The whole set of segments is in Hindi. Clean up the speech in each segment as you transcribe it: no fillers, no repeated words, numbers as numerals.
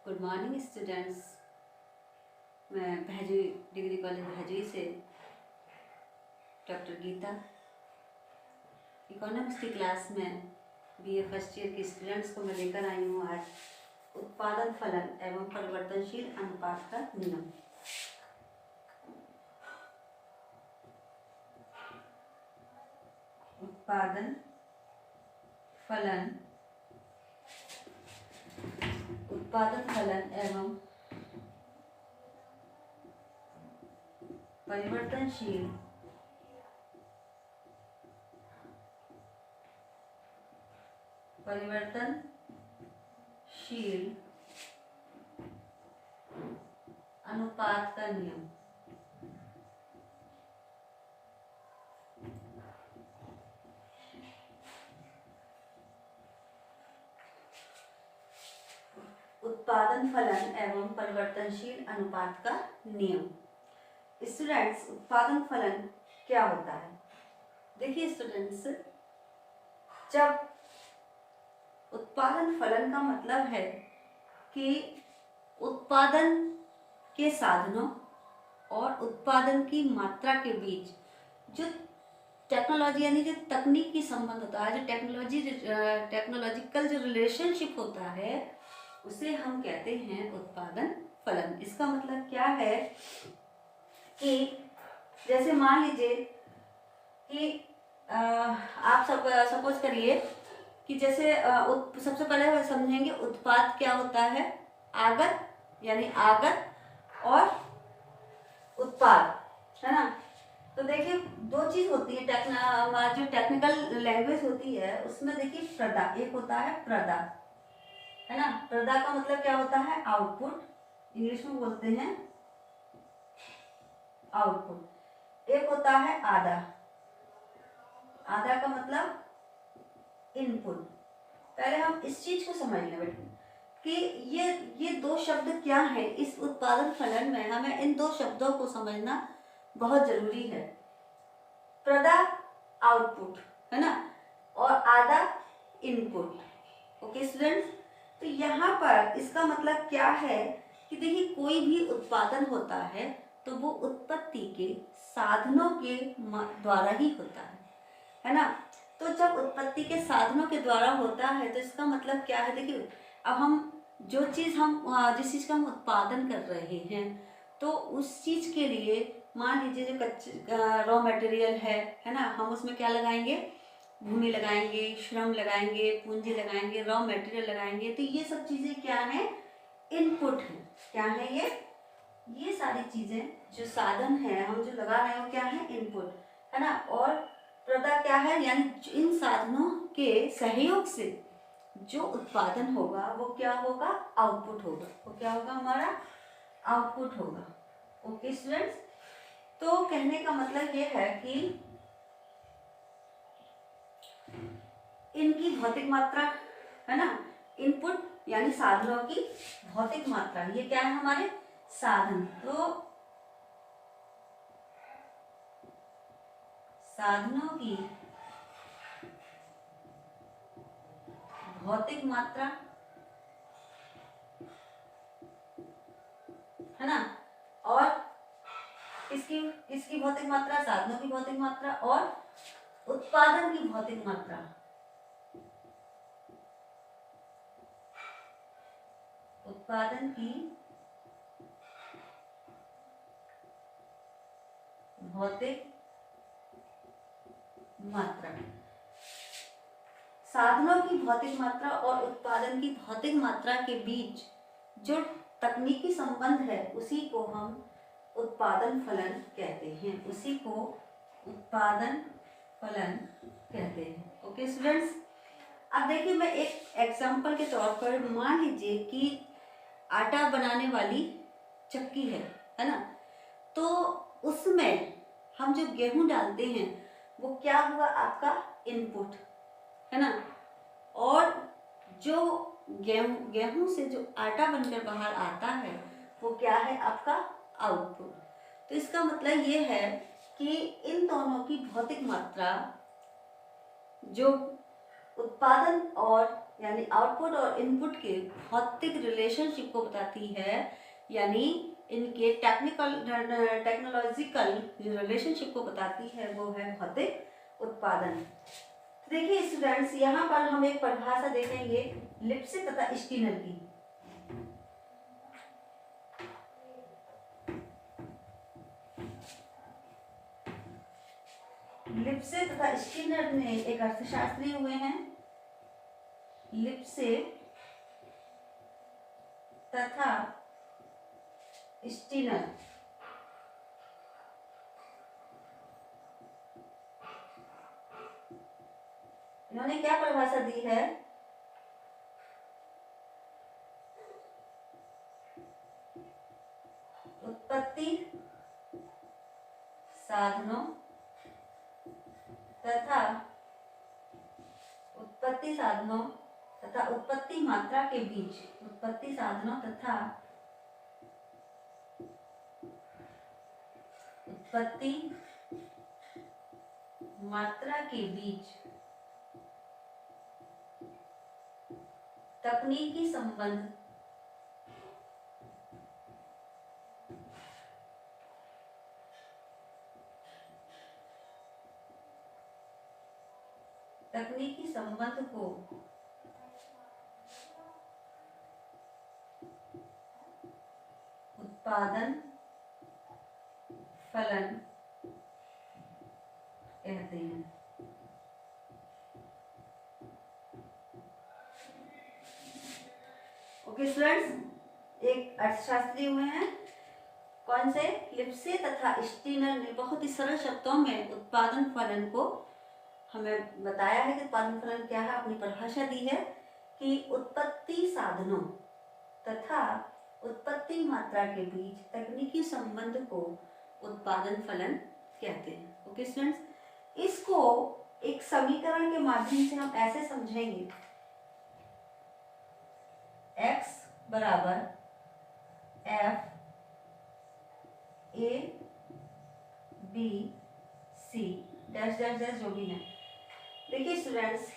Good morning students. मैं भैजुई डिग्री कॉलेज भैजुई से डॉक्टर गीता इकोनॉमिक्स की क्लास में बीए फर्स्ट ईयर के स्टूडेंट्स को मैं लेकर आई हूँ आज उत्पादन फलन एवं परिवर्तनशील अनुपात का नियम। उत्पादन फलन एवं परिवर्तनशील अनुपात का नियम। उत्पादन फलन एवं परिवर्तनशील अनुपात का नियम। स्टूडेंट्स, उत्पादन फलन क्या होता है? देखिए स्टूडेंट्स, जब उत्पादन फलन का मतलब है कि उत्पादन के साधनों और उत्पादन की मात्रा के बीच जो टेक्नोलॉजी यानी जो तकनीकी संबंध होता है, जो टेक्नोलॉजिकल जो रिलेशनशिप होता है, उसे हम कहते हैं उत्पादन फलन। इसका मतलब क्या है कि जैसे मान लीजिए कि आप सब सपोज करिए कि जैसे सबसे पहले समझेंगे उत्पाद क्या होता है। आगत यानी आगत और उत्पाद, है ना। तो देखिए दो चीज होती है, जो टेक्निकल लैंग्वेज होती है उसमें देखिए प्रदा, एक होता है प्रदा, है ना। प्रदा का मतलब क्या होता है? आउटपुट, इंग्लिश में बोलते हैं आउटपुट। एक होता है आधा, आधा का मतलब इनपुट। पहले हम इस चीज को समझ लें बेटे कि ये दो शब्द क्या है। इस उत्पादन फलन में हमें इन दो शब्दों को समझना बहुत जरूरी है। प्रदा आउटपुट, है ना, और आधा इनपुट। ओके स्टूडेंट्स, तो यहाँ पर इसका मतलब क्या है कि देखिए कोई भी उत्पादन होता है तो वो उत्पत्ति के साधनों के द्वारा ही होता है ना। तो जब उत्पत्ति के साधनों के द्वारा होता है तो इसका मतलब क्या है? देखिए अब हम जिस चीज़ का हम उत्पादन कर रहे हैं तो उस चीज़ के लिए मान लीजिए जो कच्चे रॉ मटेरियल है ना, हम उसमें क्या लगाएंगे? भूमि लगाएंगे, श्रम लगाएंगे, पूंजी लगाएंगे, रॉ मटेरियल लगाएंगे। तो ये सब चीज़ें क्या है? इनपुट है। क्या है ये सारी चीजें जो साधन है हम जो लगा रहे हो क्या है? इनपुट, है ना। और प्रदा क्या है? यानी इन साधनों के सहयोग से जो उत्पादन होगा वो क्या होगा? आउटपुट होगा। वो क्या होगा? हमारा आउटपुट होगा। ओके स्टूडेंट्स, तो कहने का मतलब ये है कि इनकी भौतिक मात्रा, है ना, इनपुट यानी साधनों की भौतिक मात्रा, ये क्या है? हमारे साधन। तो साधनों की भौतिक मात्रा, है ना, और किसकी भौतिक मात्रा? साधनों की भौतिक मात्रा और उत्पादन की भौतिक मात्रा। उत्पादन की भौतिक मात्रा, साधनों की भौतिक मात्रा और उत्पादन की भौतिक मात्रा के बीच जो तकनीकी संबंध है उसी को हम उत्पादन फलन कहते हैं। उसी को उत्पादन फलन कहते हैं। ओके स्टूडेंट्स, अब देखिए मैं एक एग्जांपल के तौर पर मान लीजिए कि आटा बनाने वाली चक्की है ना। तो उसमें हम जो गेहूं डालते हैं वो क्या हुआ? आपका इनपुट, है ना। और जो गेहूं से जो आटा बनकर बाहर आता है वो क्या है? आपका आउटपुट। तो इसका मतलब ये है कि इन दोनों की भौतिक मात्रा, जो उत्पादन और यानी आउटपुट और इनपुट के भौतिक रिलेशनशिप को बताती है, यानी इनके टेक्नोलॉजिकल जो रिलेशनशिप को बताती है वो है भौतिक उत्पादन। देखिए स्टूडेंट्स, यहाँ पर हम एक परिभाषा देखेंगे लिप्सिक तथा स्टीनर की। लिप्सिक तथा स्टीनर ने एक अर्थशास्त्री हुए हैं, लिप्सिक तथा स्टीनर इन्होंने क्या परिभाषा दी है? उत्पत्ति साधनों तथा उत्पत्ति मात्रा के बीच, उत्पत्ति साधनों तथा उत्पत्ति मात्रा के बीच तकनीकी संबंध को उत्पादन फलन कहते हैं। ओके स्टूडेंट्स, एक अर्थशास्त्री हुए हैं, कौन से? लिप्से तथा स्टीनर ने बहुत ही सरल शब्दों में उत्पादन फलन को हमें बताया है कि उत्पादन फलन क्या है। अपनी परिभाषा दी है कि उत्पत्ति साधनों तथा उत्पत्ति मात्रा के बीच तकनीकी संबंध को उत्पादन फलन कहते हैं। ओके स्टूडेंट्स, इसको एक समीकरण के माध्यम से हम ऐसे समझेंगे, x बराबर f a b c dash dash dash जो भी है। देखिए स्टूडेंट्स,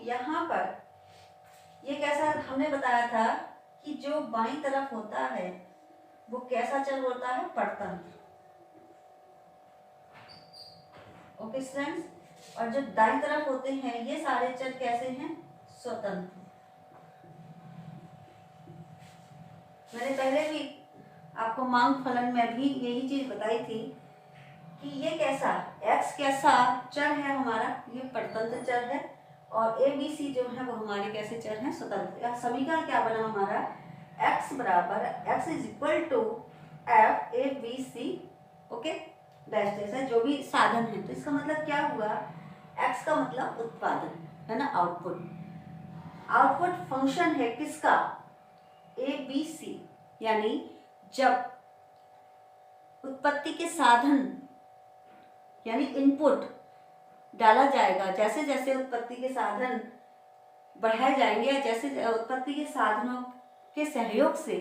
यहाँ पर ये कैसा हमने बताया था कि जो बाईं तरफ होता है वो कैसा चर होता है? परतंत्र। ओके स्टूडेंट्स, और जो दाईं तरफ होते हैं ये सारे चर कैसे हैं? स्वतंत्र। मैंने पहले भी आपको मांग फलन में भी यही चीज बताई थी कि ये कैसा x कैसा चर है हमारा, ये परतंत्र चर है, और a b c जो है वो हमारे कैसे चर हैं? स्वतंत्र। समीकरण क्या बना हमारा? x बराबर x is equal to f a b c okay dash dash है जो भी साधन है। तो इसका मतलब क्या हुआ? x का मतलब उत्पादन है ना, आउटपुट। आउटपुट फंक्शन है किसका? a b c, यानी जब उत्पत्ति के साधन यानी इनपुट डाला जाएगा, जैसे जैसे उत्पत्ति के साधन बढ़ाए जाएंगे या जैसे उत्पत्ति के साधनों के सहयोग से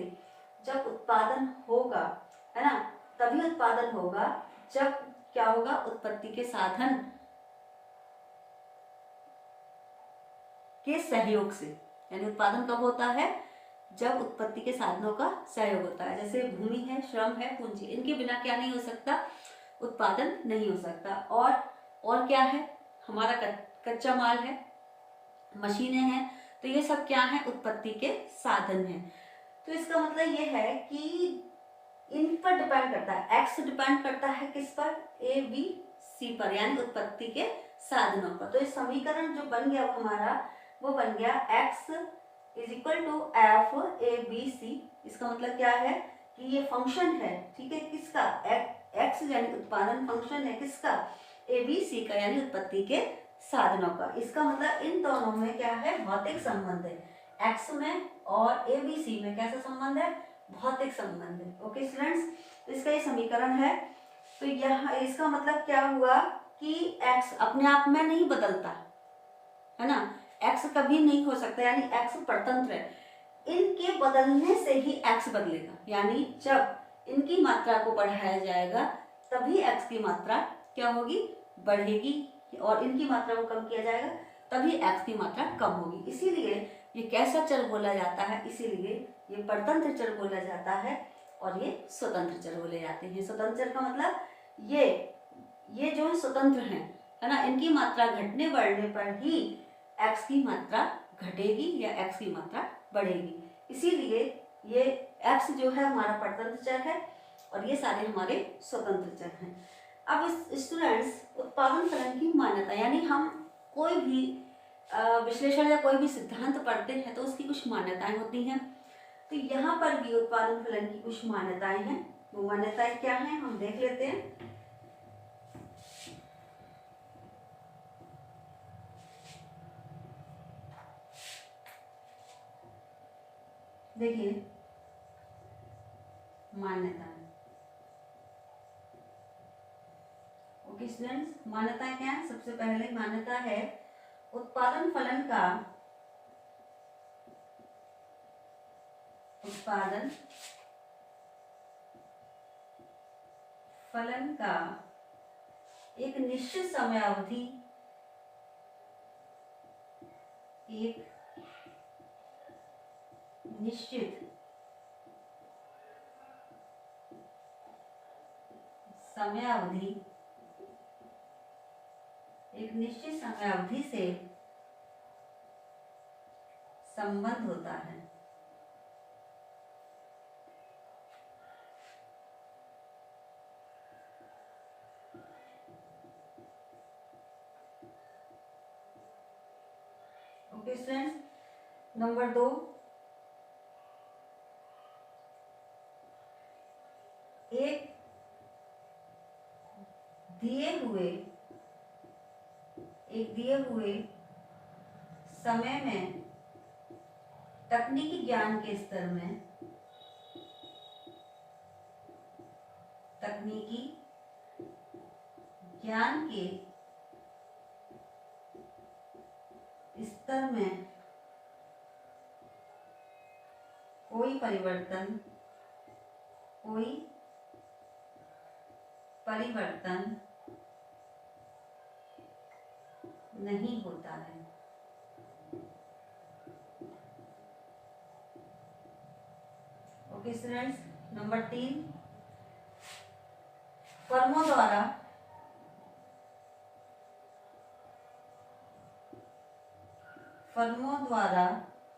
जब उत्पादन होगा, है ना, तभी उत्पादन होगा जब क्या होगा? उत्पत्ति के साधन के सहयोग से। यानी उत्पादन कब होता है? जब उत्पत्ति के साधनों का सहयोग होता है। जैसे भूमि है, श्रम है, पूंजी, इनके बिना क्या नहीं हो सकता? उत्पादन नहीं हो सकता। और क्या है? हमारा कच्चा माल है, मशीनें हैं, तो ये सब क्या है? उत्पत्ति के साधन हैं। तो इसका मतलब ये है कि इन पर डिपेंड करता है, एक्स डिपेंड करता है किस पर? ए बी सी पर, यानी उत्पत्ति के साधनों पर। तो इस समीकरण जो बन गया हमारा वो बन गया X is equal to F A B C. इसका मतलब क्या है कि ये फंक्शन है, ठीक है, किसका? एक्स यानी उत्पादन फंक्शन है किसका? ए बी सी का, यानी उत्पत्ति के साधनों का। इसका मतलब इन दोनों में क्या है? भौतिक संबंध है। एक्स में और ए बी सी में कैसा संबंध है? भौतिक संबंध है। ओके स्टूडेंट्स, तो इसका ये समीकरण है। तो यहाँ इसका मतलब क्या हुआ कि एक्स अपने आप में नहीं बदलता है ना, एक्स कभी नहीं हो सकता, यानी एक्स परतंत्र है। इनके बदलने से ही एक्स बदलेगा, यानी जब इनकी मात्रा को बढ़ाया जाएगा तभी एक्स की मात्रा क्या होगी? बढ़ेगी, और इनकी मात्रा को कम किया जाएगा तभी एक्स की मात्रा कम होगी। इसीलिए ये कैसा चर बोला जाता है, इसीलिए ये परतंत्र चर बोला जाता है और ये स्वतंत्र चर बोले जाते हैं। स्वतंत्र चर का मतलब ये जो स्वतंत्र हैं, है ना, इनकी मात्रा घटने बढ़ने पर ही x की मात्रा घटेगी या x की मात्रा बढ़ेगी। इसीलिए ये x जो है हमारा परतंत्र चर है और ये सारे हमारे स्वतंत्र चर हैं। अब स्टूडेंट्स, उत्पादन फलन की मान्यता, यानी हम कोई भी विश्लेषण या कोई भी सिद्धांत पढ़ते हैं तो उसकी कुछ मान्यताएं होती हैं। तो यहाँ पर भी उत्पादन फलन की कुछ मान्यताएं हैं। वो मान्यताएं क्या हैं हम देख लेते हैं। देखिए मान्यताएं, ओके स्टूडेंट्स, मान्यताएं क्या है? सबसे पहले मान्यता है उत्पादन फलन का एक निश्चित समयावधि एक निश्चित समयावधि से संबंध होता है। ओके स्टूडेंट्स, नंबर 2, एक दिए हुए समय में तकनीकी ज्ञान के स्तर में कोई परिवर्तन नहीं होता है। ओके स्टूडेंट्स, नंबर 3, फर्मों द्वारा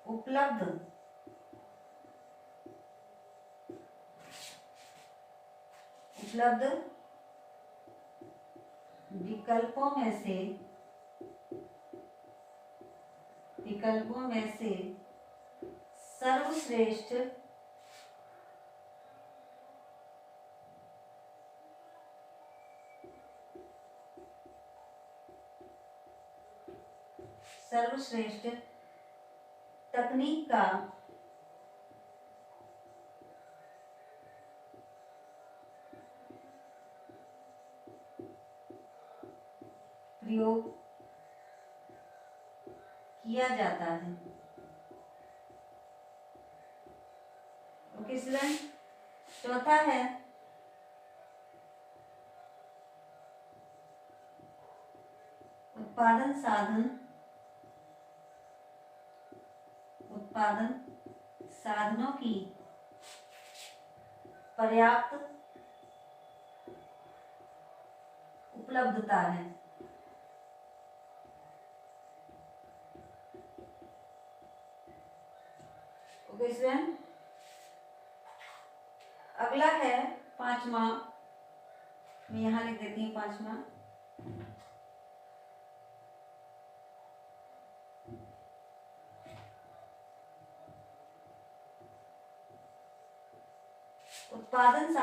उपलब्ध विकल्पों में से सर्वश्रेष्ठ तकनीक का प्रयोग किया जाता है। ओके स्टूडेंट, चौथा है उत्पादन साधनों की पर्याप्त उपलब्धता है। ओके स्टूडेंट, अगला है 5वां, मैं यहाँ लिख देती हूँ 5वां, उत्पादन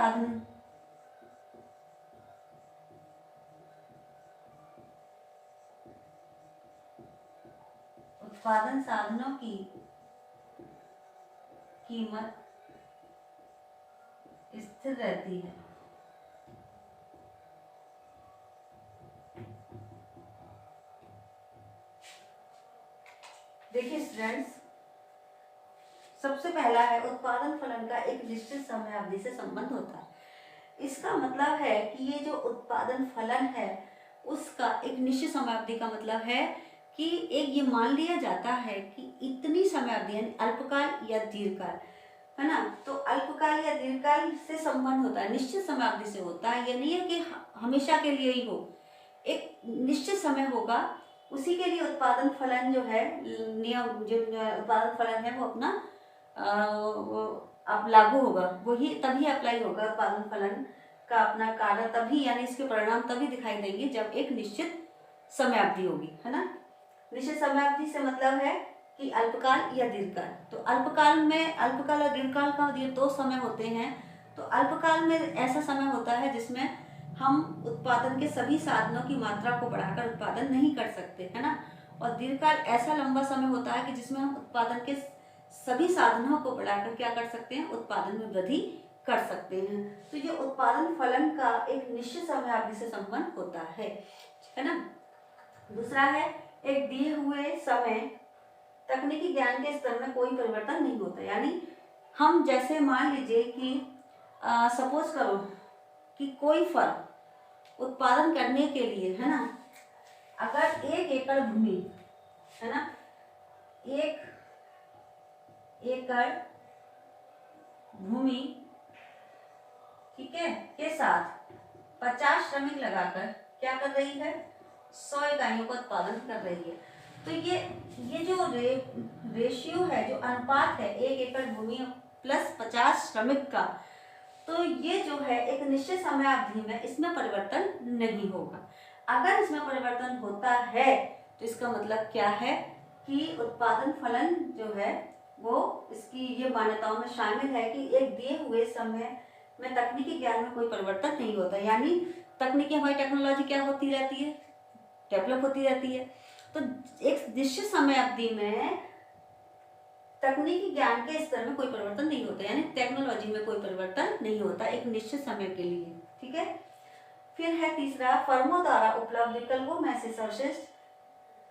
साधनों की कीमत स्थिर रहती है। देखिए स्टूडेंट्स, सबसे पहला है उत्पादन फलन का एक निश्चित समयावधि से संबंध होता है। इसका मतलब है कि ये जो उत्पादन फलन है उसका एक निश्चित समयावधि का मतलब है कि एक ये मान लिया जाता है कि इतनी समय अवधि यानी अल्पकाल या दीर्घकाल, है ना। तो अल्पकाल या दीर्घकाल से संबंध होता है, निश्चित समय अवधि से होता है। ये नहीं है कि हमेशा के लिए ही हो, एक निश्चित समय होगा, उसी के लिए उत्पादन फलन जो है, नियम जो उत्पादन फलन है वो अपना अब लागू होगा, वही तभी अप्लाई होगा उत्पादन फलन का अपना कार्य तभी, यानी इसके परिणाम तभी दिखाई देंगे जब एक निश्चित समय अवधि होगी, है ना। निश्चित समय अवधि से मतलब है कि अल्पकाल या दीर्घकाल। तो अल्पकाल में, अल्पकाल और दीर्घकाल का ये दो समय होते हैं। तो अल्पकाल में ऐसा समय होता है जिसमें हम उत्पादन के सभी साधनों की मात्रा को बढ़ाकर उत्पादन नहीं कर सकते, है ना। और दीर्घकाल ऐसा लंबा समय होता है कि जिसमें हम उत्पादन के सभी साधनों को बढ़ाकर क्या कर सकते हैं, उत्पादन में वृद्धि कर सकते हैं। तो ये उत्पादन फलन का एक निश्चित समय अवधि से संबंध होता है ना। दूसरा है, एक दिए हुए समय तकनीकी ज्ञान के स्तर में कोई परिवर्तन नहीं होता। यानी हम जैसे मान लीजिए कि सपोज करो कि कोई फल उत्पादन करने के लिए, है ना, अगर 1 एकड़ भूमि, है ना, 1 एकड़ भूमि, ठीक है, के साथ 50 श्रमिक लगाकर क्या कर रही है, 100 इकाइयों का उत्पादन कर रही है। तो ये जो रेशियो है, जो अनुपात है 1 एकड़ भूमि प्लस 50 श्रमिक का, तो ये जो है एक निश्चित समय अवधि में इसमें परिवर्तन नहीं होगा। अगर इसमें परिवर्तन होता है तो इसका मतलब क्या है कि उत्पादन फलन जो है वो इसकी ये मान्यताओं में शामिल है कि एक दिए हुए समय में तकनीकी ज्ञान में कोई परिवर्तन नहीं होता। यानी तकनीकी, हमारी टेक्नोलॉजी क्या होती रहती है, डेवलप होती रहती है। तो एक निश्चित समय अवधि में तकनीकी ज्ञान के स्तर में कोई परिवर्तन नहीं होता, यानी टेक्नोलॉजी में कोई परिवर्तन नहीं होता एक निश्चित समय के लिए, ठीक है। फिर है तीसरा, फर्मों द्वारा उपलब्ध विकल्पों में से सर्वश्रेष्ठ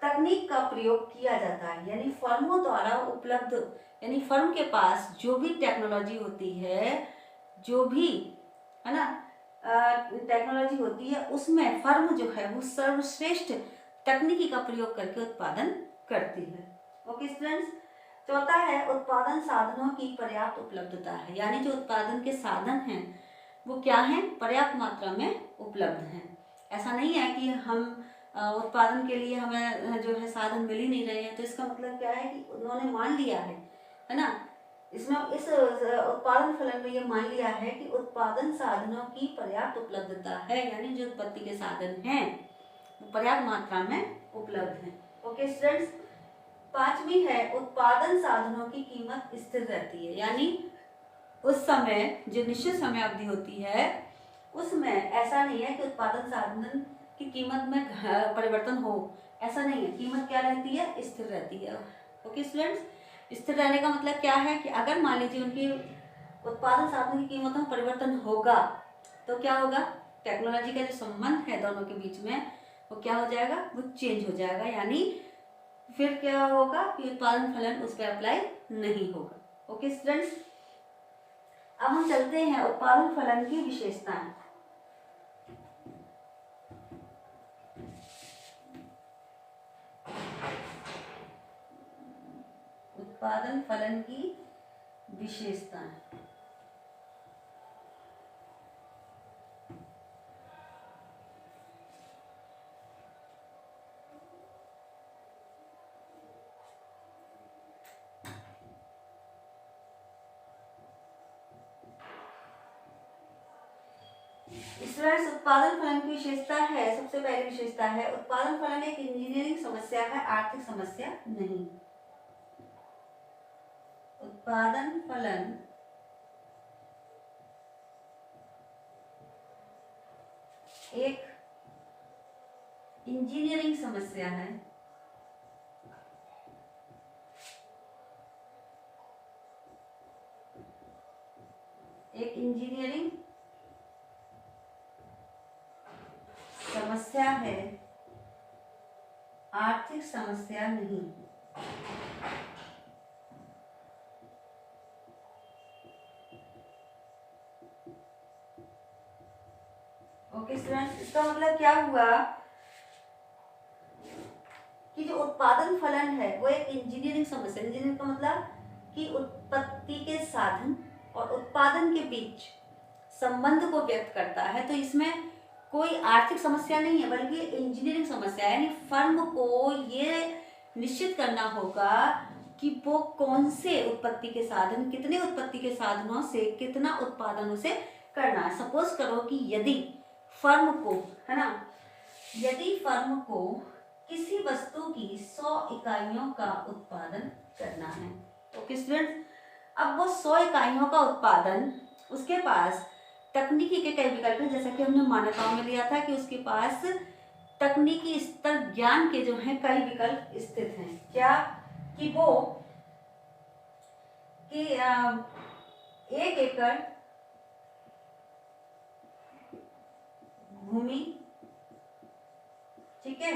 तकनीक का प्रयोग किया जाता है। यानी फर्मों द्वारा उपलब्ध, यानी फर्म के पास जो भी टेक्नोलॉजी होती है, जो भी, है ना, टेक्नोलॉजी होती है, उसमें फर्म जो है वो सर्वश्रेष्ठ तकनीकी का प्रयोग करके उत्पादन करती है। Okay students. चौथा है, उत्पादन साधनों की पर्याप्त उपलब्धता है। यानी जो उत्पादन के साधन हैं वो क्या हैं, पर्याप्त मात्रा में उपलब्ध हैं। ऐसा नहीं है कि हम उत्पादन के लिए हमें जो है साधन मिल ही नहीं रहे हैं, तो इसका मतलब क्या है कि उन्होंने मान लिया है ना, इसमें इस उत्पादन फलन में ये मान लिया है कि उत्पादन साधनों की पर्याप्त उपलब्धता है। यानी जो उत्पत्ति के साधन हैं वो पर्याप्त मात्रा में उपलब्ध हैं। Okay students. पांचवी है, उत्पादन साधनों की कीमत स्थिर रहती है। यानी उस समय जो निश्चित समय अवधि होती है उसमें ऐसा नहीं है कि उत्पादन साधन की कीमत में परिवर्तन हो, ऐसा नहीं है। कीमत क्या रहती है, स्थिर रहती है। Okay students. स्थिर रहने का मतलब क्या है कि अगर मान लीजिए उनकी उत्पादन साधन की कीमतों में परिवर्तन होगा तो क्या होगा, टेक्नोलॉजी का जो संबंध है दोनों के बीच में वो क्या हो जाएगा, वो चेंज हो जाएगा। यानी फिर क्या होगा कि उत्पादन फलन उस पर अप्लाई नहीं होगा। Okay students. अब हम चलते हैं उत्पादन फलन की विशेषताएं। उत्पादन फलन की विशेषताएं। उत्पादन फलन की विशेषता है, सबसे पहली विशेषता है, उत्पादन फलन एक इंजीनियरिंग समस्या है, आर्थिक समस्या नहीं। उत्पादन फलन एक इंजीनियरिंग समस्या है, एक इंजीनियरिंग समस्या है, आर्थिक समस्या नहीं। Okay students. इसका मतलब क्या हुआ कि कि जो उत्पादन फलन है वो एक इंजीनियरिंग समस्या, इंजीनियरिंग का मतलब कि उत्पत्ति के साधन और उत्पादन के बीच संबंध को व्यक्त करता है। तो इसमें कोई आर्थिक समस्या नहीं है बल्कि इंजीनियरिंग समस्या है, यानी फर्म को ये निश्चित करना होगा कि वो कौन से उत्पत्ति के साधन, कितने उत्पत्ति के साधनों से कितना उत्पादन उसे करना है। सपोज करो कि यदि फर्म को, है ना, यदि फर्म को किसी वस्तु की 100 इकाइयों का उत्पादन करना है, ओके स्टूडेंट्स, अब वो 100 इकाइयों का उत्पादन, उसके पास तकनीकी के कई विकल्प हैं, जैसा कि हमने मान्यताओं में लिया था कि उसके पास तकनीकी स्तर ज्ञान के जो हैं कई विकल्प स्थित हैं। क्या कि वो कि 1 एकड़ भूमि, ठीक है,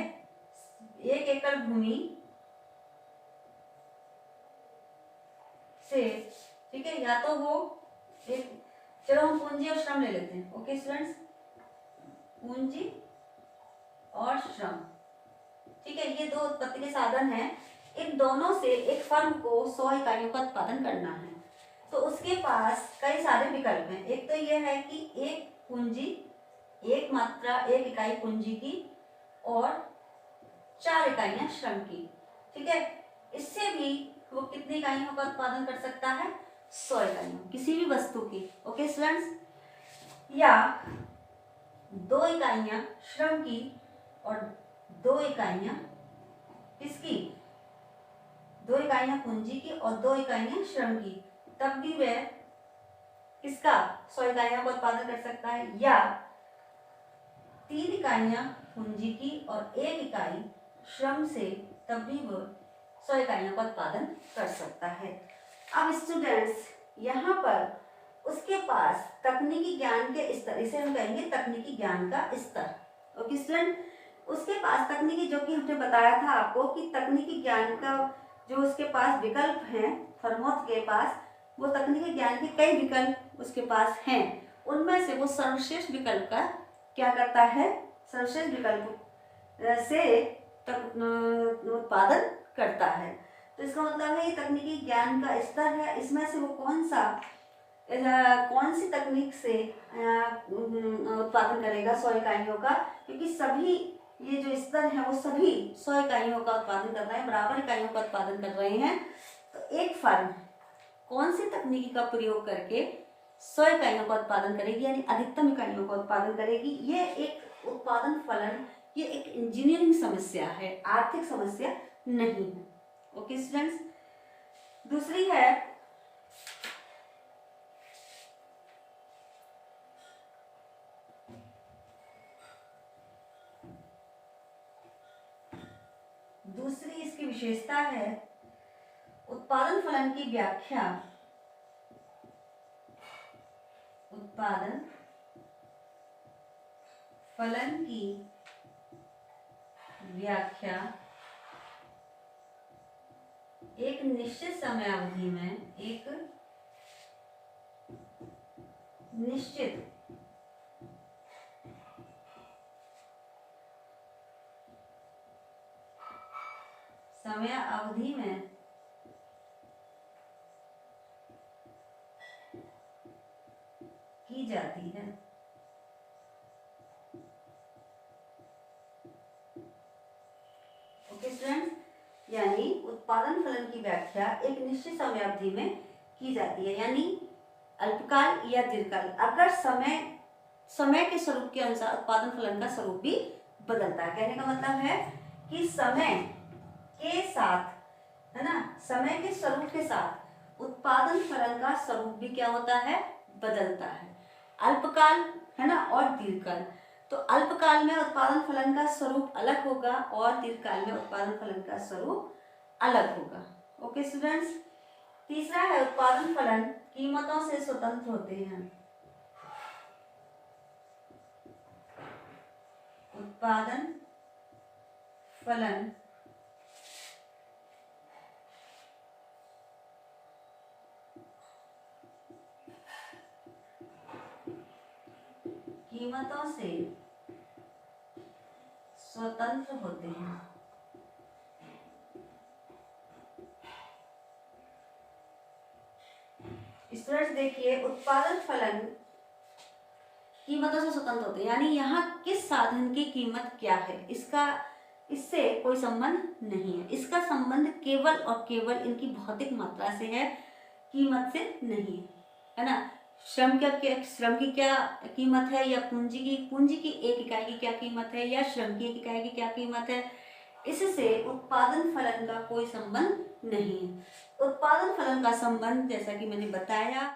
1 एकड़ भूमि से, ठीक है, या तो वो एक, चलो हम पूंजी और श्रम ले लेते हैं, ओके स्टूडेंट्स, पूंजी और श्रम, ठीक है, ये 2 उत्पत्ति के साधन हैं। इन दोनों से एक फर्म को 100 इकाइयों का उत्पादन करना है, तो उसके पास कई सारे विकल्प हैं। एक तो ये है कि एक पूंजी, एक मात्रा, 1 इकाई पूंजी की और 4 इकाइयां श्रम की, ठीक है, इससे भी वो कितनी इकाइयों का उत्पादन कर सकता है, 100 इकाइयों किसी भी वस्तु की, ओके स्टूडेंट्स, या 2 इकाइयां श्रम की और 2 इकाइयां किसकी, 2 इकाइयां पूंजी की और 2 इकाइयां श्रम की, तब भी वह किसका 100 इकाइयों का उत्पादन कर सकता है, या 3 इकाइयां पूंजी की और 1 इकाई श्रम से, तब भी वो 100 इकाइयों का उत्पादन कर सकता है। अब स्टूडेंट्स यहाँ पर उसके पास तकनीकी ज्ञान के स्तर, इसे हम कहेंगे तकनीकी ज्ञान का स्तर, ओके स्टूडेंट, उसके पास तकनीकी, जो कि हमने बताया था आपको कि तकनीकी ज्ञान का जो उसके पास विकल्प हैं, फर्मों के पास वो तकनीकी ज्ञान के कई विकल्प उसके पास हैं, उनमें से वो सर्वश्रेष्ठ विकल्प का क्या करता है, सर्वश्रेष्ठ विकल्प से उत्पादन करता है। तो इसका मतलब है ये तकनीकी ज्ञान का स्तर है, इसमें से वो कौन सी तकनीक से उत्पादन करेगा 100 इकाइयों का, क्योंकि सभी ये जो स्तर है वो सभी 100 इकाइयों का उत्पादन कर रहे हैं, बराबर इकाइयों का उत्पादन कर रहे हैं। तो एक फर्म कौन सी तकनीकी का प्रयोग करके 100 इकाइयों का उत्पादन करेगी, यानी अधिकतम इकाइयों का उत्पादन करेगी, ये एक उत्पादन फलन, ये एक इंजीनियरिंग समस्या है, आर्थिक समस्या नहीं है, ओके स्टूडेंट्स। दूसरी है इसकी विशेषता है उत्पादन फलन की व्याख्या, उत्पादन फलन की व्याख्या एक निश्चित समय अवधि में, एक निश्चित समय अवधि में की जाती है। ओके स्टूडेंट्स, यानी उत्पादन फलन की व्याख्या एक निश्चित समय अवधि में की जाती है, यानी अल्पकाल या दीर्घकाल। अगर समय के स्वरूप के अनुसार उत्पादन फलन का स्वरूप भी बदलता है। कहने का मतलब है कि समय के साथ, है ना, समय के स्वरूप के साथ उत्पादन फलन का स्वरूप भी क्या होता है, बदलता है। अल्पकाल, है ना, और दीर्घकाल। तो अल्पकाल में उत्पादन फलन का स्वरूप अलग होगा और दीर्घकाल में उत्पादन फलन का स्वरूप अलग होगा। Okay students. तीसरा है उत्पादन फलन कीमतों से स्वतंत्र होते हैं। उत्पादन फलन कीमतों से स्वतंत्र होते हैं। देखिए उत्पादन फलन कीमतों से स्वतंत्र होते हैं, यानी यहाँ किस साधन की कीमत क्या है इससे कोई संबंध नहीं है। इसका संबंध केवल और केवल इनकी भौतिक मात्रा से है, कीमत से नहीं है ना। श्रम की क्या कीमत है, या पूंजी की एक इकाई की क्या कीमत है, या श्रम की एक इकाई की क्या कीमत है, इससे उत्पादन फलन का कोई संबंध नहीं है। उत्पादन फलन का संबंध जैसा कि मैंने बताया